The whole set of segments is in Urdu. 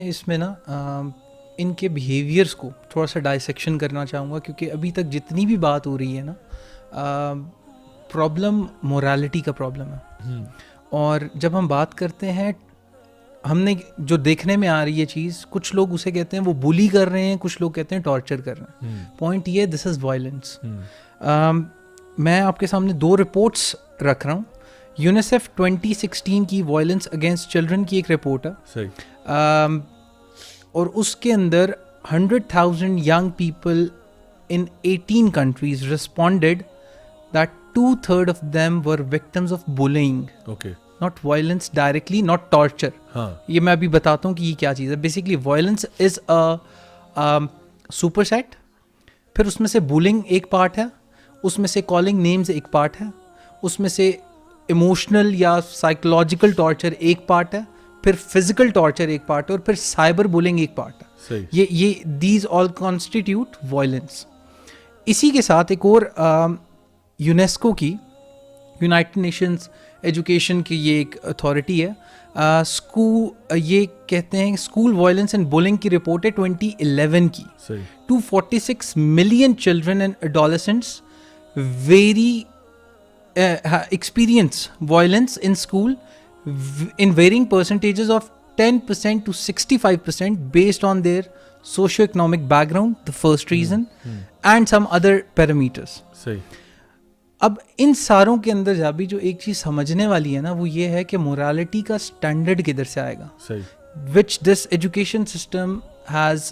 اس میں نا ان کے بیہیویئرس کو تھوڑا سا ڈائسیکشن کرنا چاہوں گا، کیونکہ ابھی تک جتنی بھی بات ہو رہی ہے نا، پرابلم مورالٹی کا پرابلم ہے. اور جب ہم بات کرتے ہیں، ہم نے جو دیکھنے میں آ رہی ہے چیز، کچھ لوگ اسے کہتے ہیں وہ بولی کر رہے ہیں، کچھ لوگ کہتے ہیں ٹارچر کر رہے ہیں. پوائنٹ یہ، دس از وائلنس. میں آپ کے سامنے 2 رپورٹس رکھ رہا ہوں. یونیسیف 2016 کی وائلنس اگینسٹ چلڈرن کی ایک رپورٹ ہے، اور اس کے اندر 100,000 young people in 18 countries responded that 2/3 of them were victims of bullying. Okay. Not violence directly, not torture. یہ میں ابھی بتاتا ہوں کہ یہ کیا چیز ہے. Basically violence is a superset, پھر اس میں سے بولنگ ایک پارٹ ہے، اس میں سے کالنگ نیمز ایک پارٹ ہے، اس میں سے ایموشنل یا سائیکولوجیکل ٹارچر ایک پارٹ ہے، پھر فزیکل ٹارچر ایک پارٹ ہے، اور پھر سائبر بولنگ ایک پارٹ ہے. یہ دیز آل کانسٹیٹیوٹ وائلنس. اسی کے ساتھ ایک اور یونیسکو کی، یونائٹڈ نیشنز ایجوکیشن کی یہ ایک اتھارٹی ہے، یہ کہتے ہیں اسکول وائلنس اینڈ بولنگ کی رپورٹ ہے 2011 کی. 246 million children and adolescents experience violence in school in varying percentages of 10% to 65% based on their socio-economic background, the first reason, and some other parameters. اب ان ساروں کے اندر جابی جو ایک چیز سمجھنے والی ہے نا، وہ یہ ہے کہ مورالٹی کا اسٹینڈرڈ کدھر سے آئے گا، which this education system has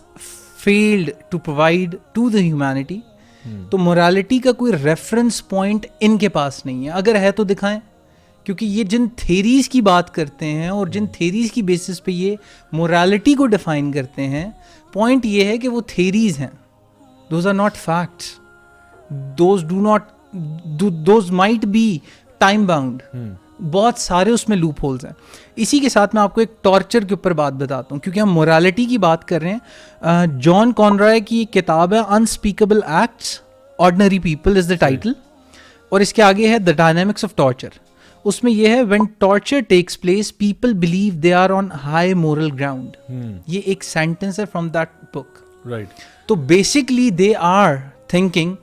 failed to provide to the humanity. تو مورالٹی کا کوئی ریفرنس پوائنٹ ان کے پاس نہیں ہے. اگر ہے تو دکھائیں، کیونکہ یہ جن تھیریز کی بات کرتے ہیں اور جن تھیریز کی بیسس پہ یہ مورالٹی کو ڈیفائن کرتے ہیں، پوائنٹ یہ ہے کہ وہ تھیریز ہیں. Those are not facts. Those might be time bound. بہت سارے اس میں لوپ ہولز ہیں. اسی کے ساتھ میں آپ کو ایک ٹارچر کے اوپر بات بتاتا ہوں، کیونکہ ہم مورالٹی کی بات کر رہے ہیں. جان کانرائے کی ایک کتاب ہے، unspeakable acts ordinary people is the title, اور اس کے آگے ہے دا ڈائنامکس آف ٹارچر. اس میں یہ ہے، when torture takes place people believe they are on high moral ground. یہ ایک سینٹینس ہے فرام دیٹ بک. تو basically they are thinking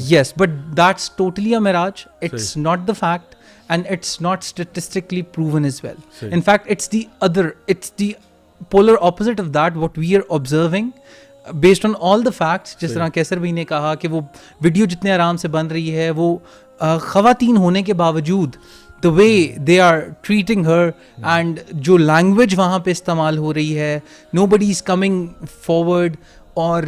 yes, but that's totally a mirage. It's not the fact, and it's not statistically proven as well. In fact, it's the polar opposite of that, what we are observing based on all the facts. جس طرح کیسر بھائی نے کہا کہ وہ ویڈیو جتنے آرام سے بن رہی ہے، وہ خواتین ہونے کے باوجود the way they are treating her and جو language وہاں پہ استعمال ہو رہی ہے، nobody is coming forward, اور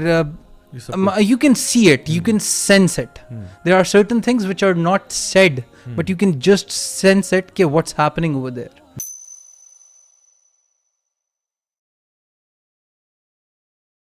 you can see it, you can sense it. There are certain things which are not said, but you can just sense it, کہ what's happening over there.